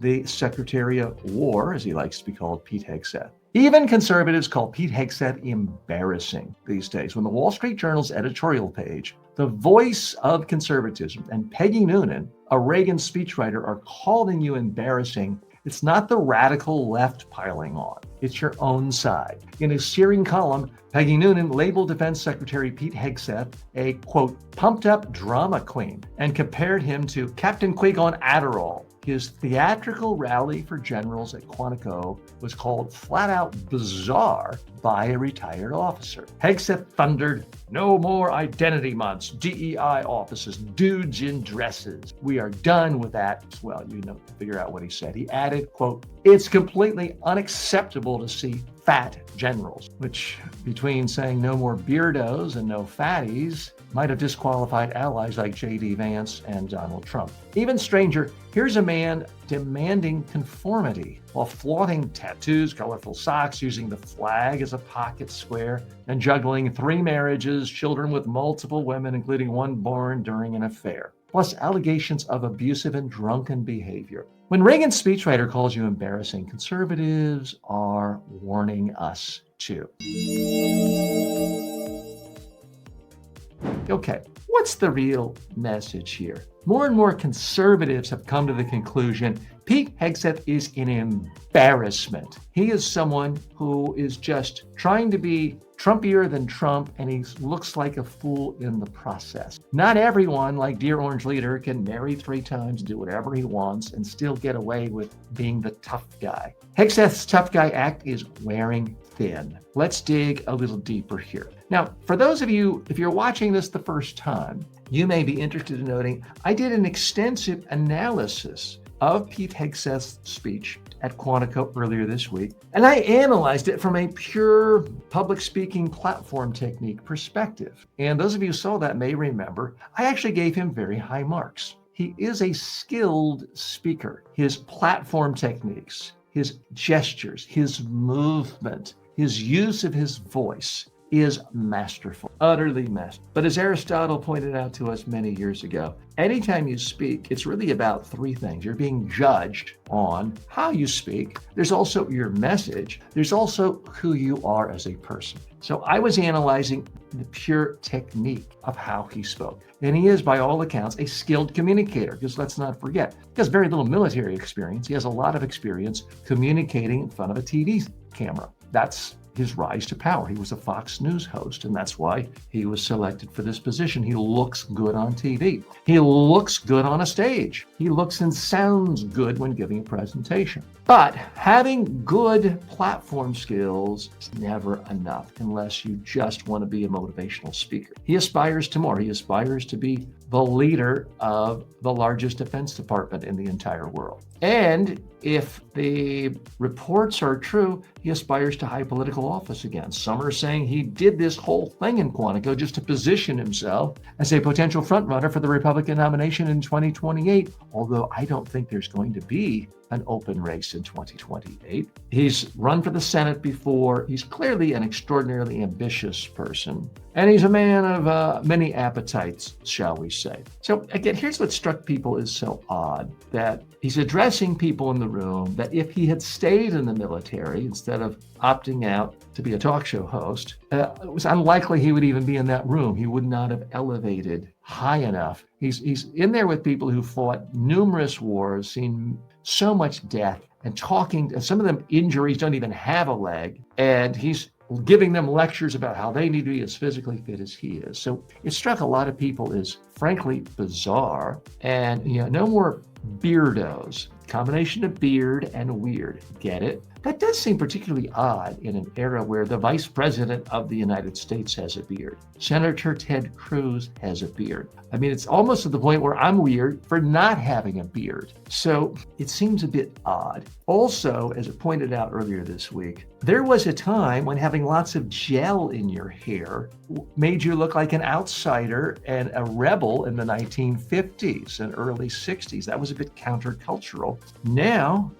the Secretary of War, as he likes to be called, Pete Hegseth. Even conservatives call Pete Hegseth embarrassing these days. When the Wall Street Journal's editorial page, the voice of conservatism, and Peggy Noonan, a Reagan speechwriter, are calling you embarrassing, it's not the radical left piling on. It's your own side. In his searing column, Peggy Noonan labeled Defense Secretary Pete Hegseth a, quote, pumped-up drama queen and compared him to Captain Quig on Adderall. His theatrical rally for generals at Quantico was called flat out bizarre by a retired officer. Hegseth thundered, "No more identity months, DEI offices, dudes in dresses. We are done with that." Well, figure out what he said. He added, quote, "It's completely unacceptable to see fat generals," which, between saying no more beardos and no fatties, might have disqualified allies like J.D. Vance and Donald Trump. Even stranger, here's a man demanding conformity while flaunting tattoos, colorful socks, using the flag as a pocket square, and juggling 3 marriages, children with multiple women, including one born during an affair, plus allegations of abusive and drunken behavior. When Reagan's speechwriter calls you embarrassing, conservatives are warning us too. Okay, what's the real message here? More and more conservatives have come to the conclusion Pete Hegseth is an embarrassment. He is someone who is just trying to be Trumpier than Trump, and he looks like a fool in the process. Not everyone, like Dear Orange Leader, can marry 3 times, do whatever he wants, and still get away with being the tough guy. Hegseth's tough guy act is wearing thin. Let's dig a little deeper here. Now, for those of you, if you're watching this the first time, you may be interested in noting I did an extensive analysis of Pete Hegseth's speech at Quantico earlier this week, and I analyzed it from a pure public speaking platform technique perspective. And those of you who saw that may remember, I actually gave him very high marks. He is a skilled speaker. His platform techniques, his gestures, his movement, his use of his voice is masterful, utterly masterful. But as Aristotle pointed out to us many years ago, anytime you speak, it's really about 3 things. You're being judged on how you speak. There's also your message. There's also who you are as a person. So I was analyzing the pure technique of how he spoke. And he is, by all accounts, a skilled communicator, because let's not forget, he has very little military experience. He has a lot of experience communicating in front of a TV camera. That's his rise to power. He was a Fox News host, and that's why he was selected for this position. He looks good on TV. He looks good on a stage. He looks and sounds good when giving a presentation. But having good platform skills is never enough unless you just want to be a motivational speaker. He aspires to more. He aspires to be the leader of the largest defense department in the entire world. And if the reports are true, he aspires to high political office again. Some are saying he did this whole thing in Quantico just to position himself as a potential frontrunner for the Republican nomination in 2028, although I don't think there's going to be an open race in 2028. He's run for the Senate before. He's clearly an extraordinarily ambitious person, and he's a man of many appetites, shall we say. So again, here's what struck people as so odd, that he's addressing people in the room that if he had stayed in the military instead of opting out to be a talk show host, it was unlikely he would even be in that room. He would not have elevated high enough. He's in there with people who fought numerous wars, seen so much death, and talking, some of them injuries, don't even have a leg, and he's giving them lectures about how they need to be as physically fit as he is. So it struck a lot of people as frankly bizarre, and no more beardos. Combination of beard and weird. Get it? That does seem particularly odd in an era where the Vice President of the United States has a beard. Senator Ted Cruz has a beard. I mean, it's almost to the point where I'm weird for not having a beard. So it seems a bit odd. Also, as I pointed out earlier this week, there was a time when having lots of gel in your hair made you look like an outsider and a rebel in the 1950s and early 60s. That was a bit countercultural. Now,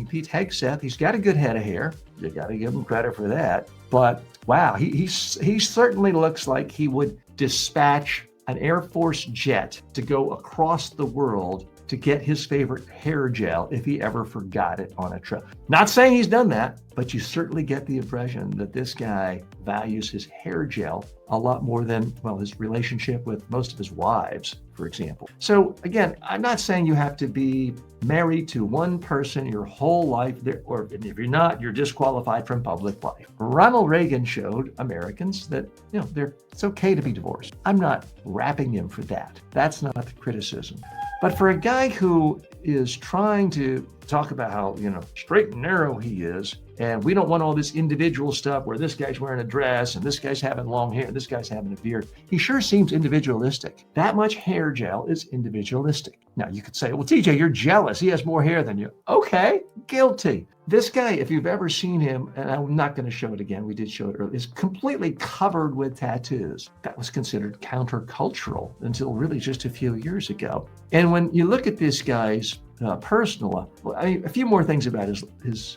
Pete Hegseth, he's got a good head of hair. You got to give him credit for that. But wow, he certainly looks like he would dispatch an Air Force jet to go across the world to get his favorite hair gel if he ever forgot it on a trip. Not saying he's done that, but you certainly get the impression that this guy values his hair gel a lot more than, well, his relationship with most of his wives, for example. So again, I'm not saying you have to be married to one person your whole life, or if you're not, you're disqualified from public life. Ronald Reagan showed Americans that, it's okay to be divorced. I'm not rapping him for that. That's not the criticism. But for a guy who is trying to talk about how, straight and narrow he is, and we don't want all this individual stuff where this guy's wearing a dress and this guy's having long hair, and this guy's having a beard. He sure seems individualistic. That much hair gel is individualistic. Now you could say, well, TJ, you're jealous. He has more hair than you. Okay, guilty. This guy, if you've ever seen him, and I'm not going to show it again, we did show it earlier, is completely covered with tattoos. That was considered countercultural until really just a few years ago. And when you look at this guy's personal, a few more things about his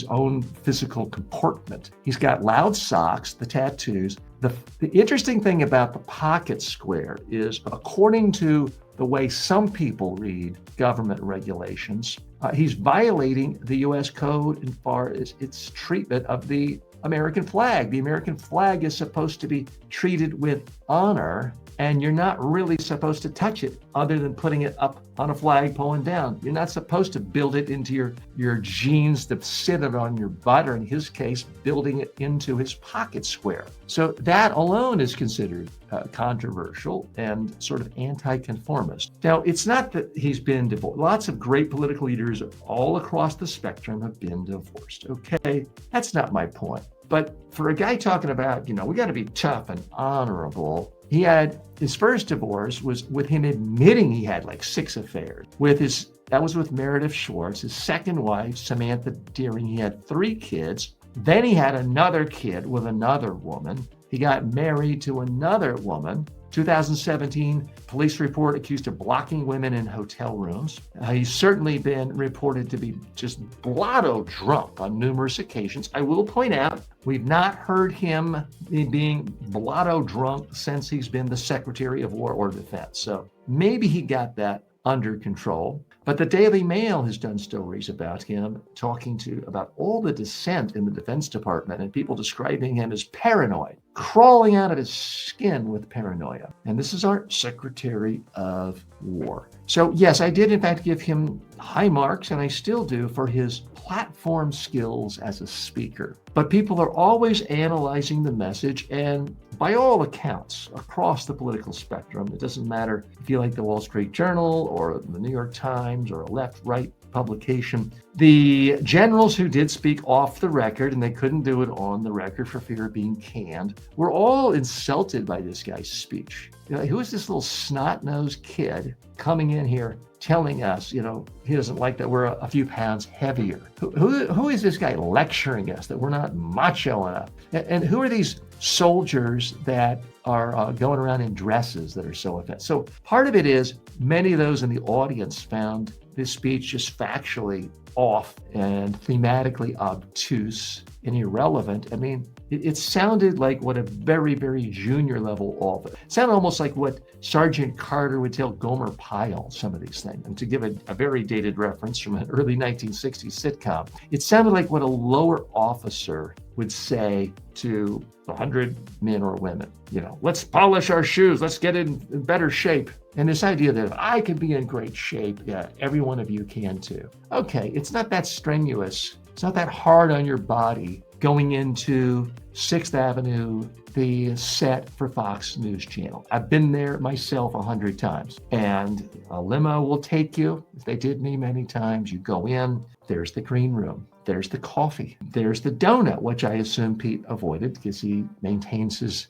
own physical comportment. He's got loud socks, the tattoos. The interesting thing about the pocket square is, according to the way some people read government regulations, he's violating the U.S. code as far as its treatment of the American flag. The American flag is supposed to be treated with honor, and you're not really supposed to touch it other than putting it up on a flagpole and down. You're not supposed to build it into your jeans to sit it on your butt, or in his case, building it into his pocket square. So that alone is considered controversial and sort of anti-conformist. Now, it's not that he's been divorced. Lots of great political leaders all across the spectrum have been divorced, okay? That's not my point. But for a guy talking about, we got to be tough and honorable, he had his first divorce was with him admitting he had like 6 affairs. That was with Meredith Schwartz. His second wife, Samantha Deering, he had 3 kids. Then he had another kid with another woman. He got married to another woman. 2017, police report accused of blocking women in hotel rooms. He's certainly been reported to be just blotto drunk on numerous occasions. I will point out, we've not heard him being blotto drunk since he's been the Secretary of War or Defense. So maybe he got that under control. But the Daily Mail has done stories about him, talking about all the dissent in the Defense Department and people describing him as paranoid, crawling out of his skin with paranoia. And this is our Secretary of War. So yes, I did in fact give him high marks, and I still do, for his platform skills as a speaker. But people are always analyzing the message, and by all accounts, across the political spectrum, it doesn't matter if you like the Wall Street Journal or the New York Times or a left-right publication, the generals who did speak off the record, and they couldn't do it on the record for fear of being canned, were all insulted by this guy's speech. Who is this little snot-nosed kid coming in here telling us, he doesn't like that we're a few pounds heavier? Who is this guy lecturing us that we're not macho enough? And who are these soldiers that are going around in dresses that are so offensive? So part of it is many of those in the audience found this speech just factually off and thematically obtuse and irrelevant. It sounded like what a very, very junior level author. It sounded almost like what Sergeant Carter would tell Gomer Pyle, some of these things. And to give a very dated reference from an early 1960s sitcom, it sounded like what a lower officer would say to 100 men or women. Let's polish our shoes, let's get in better shape. And this idea that if I can be in great shape, every one of you can too. Okay, it's not that strenuous. It's not that hard on your body going into 6th Avenue, the set for Fox News Channel. I've been there myself 100 times. And a limo will take you. They did me many times. You go in, there's the green room. There's the coffee. There's the donut, which I assume Pete avoided because he maintains his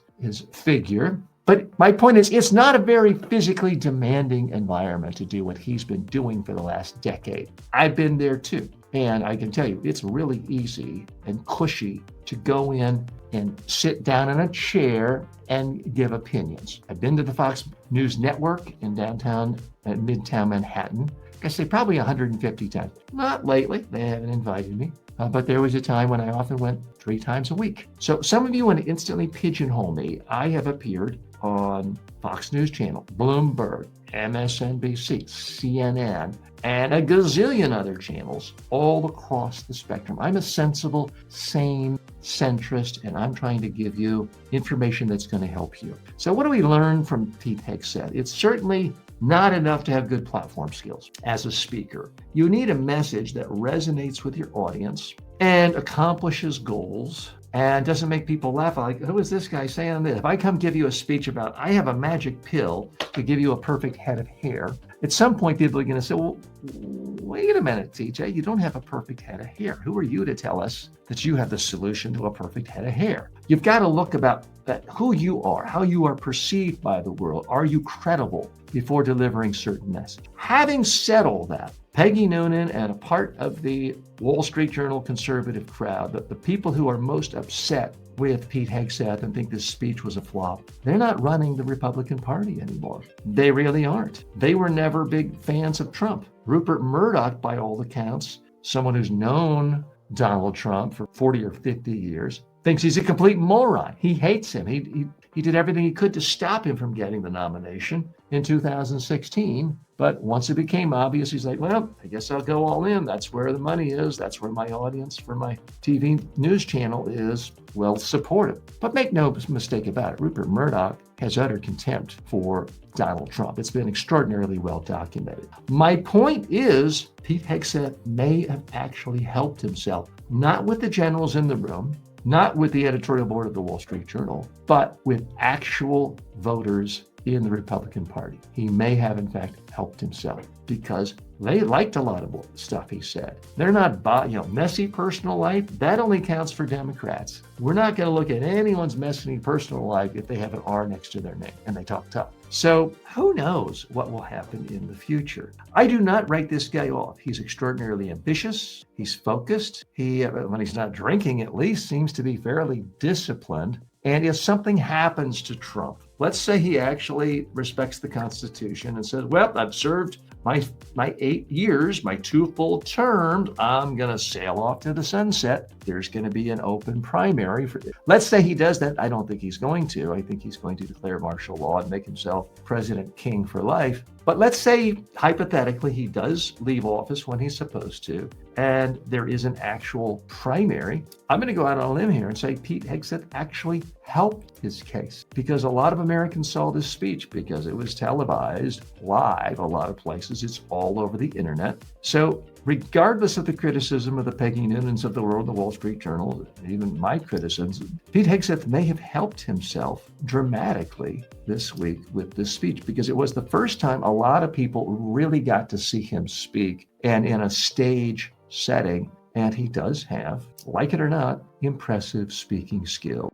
figure. But my point is, it's not a very physically demanding environment to do what he's been doing for the last decade. I've been there too. And I can tell you, it's really easy and cushy to go in and sit down in a chair and give opinions. I've been to the Fox News Network in downtown and Midtown Manhattan. I say probably 150 times. Not lately, they haven't invited me. But there was a time when I often went 3 times a week. So some of you want to instantly pigeonhole me. I have appeared on Fox News Channel, Bloomberg, MSNBC, CNN, and a gazillion other channels all across the spectrum. I'm a sensible, sane centrist, and I'm trying to give you information that's going to help you. So what do we learn from Pete Hegseth? It's certainly not enough to have good platform skills as a speaker. You need a message that resonates with your audience and accomplishes goals and doesn't make people laugh. Like, who is this guy saying this? If I come give you a speech about, I have a magic pill to give you a perfect head of hair, at some point people are going to say, well, wait a minute, TJ, you don't have a perfect head of hair. Who are you to tell us that you have the solution to a perfect head of hair? You've got to look about that, who you are, how you are perceived by the world. Are you credible before delivering certain message? Having said all that, Peggy Noonan and a part of the Wall Street Journal conservative crowd, the people who are most upset with Pete Hegseth and think this speech was a flop, they're not running the Republican Party anymore. They really aren't. They were never big fans of Trump. Rupert Murdoch, by all accounts, someone who's known Donald Trump for 40 or 50 years, thinks he's a complete moron. He hates him. He did everything he could to stop him from getting the nomination in 2016. But once it became obvious, he's like, well, I guess I'll go all in. That's where the money is. That's where my audience for my TV news channel is well supportive. But make no mistake about it, Rupert Murdoch has utter contempt for Donald Trump. It's been extraordinarily well documented. My point is, Pete Hegseth may have actually helped himself, not with the generals in the room, not with the editorial board of the Wall Street Journal, but with actual voters in the Republican Party. He may have, in fact, helped himself because they liked a lot of stuff he said. They're not, messy personal life. That only counts for Democrats. We're not going to look at anyone's messy personal life if they have an R next to their name and they talk tough. So who knows what will happen in the future? I do not write this guy off. He's extraordinarily ambitious. He's focused. He, when he's not drinking at least, seems to be fairly disciplined. And if something happens to Trump, let's say he actually respects the Constitution and says, well, I've served my 8 years, my 2 full terms, I'm going to sail off to the sunset. There's going to be an open primary. Let's say he does that. I don't think he's going to. I think he's going to declare martial law and make himself President King for life. But let's say, hypothetically, he does leave office when he's supposed to, and there is an actual primary. I'm going to go out on a limb here and say Pete Hegseth actually helped his case because a lot of Americans saw this speech because it was televised live a lot of places. It's all over the internet. So regardless of the criticism of the Peggy Noonans of the world, the Wall Street Journal, even my criticisms, Pete Hegseth may have helped himself dramatically this week with this speech because it was the first time a lot of people really got to see him speak and in a stage setting. And he does have, like it or not, impressive speaking skill.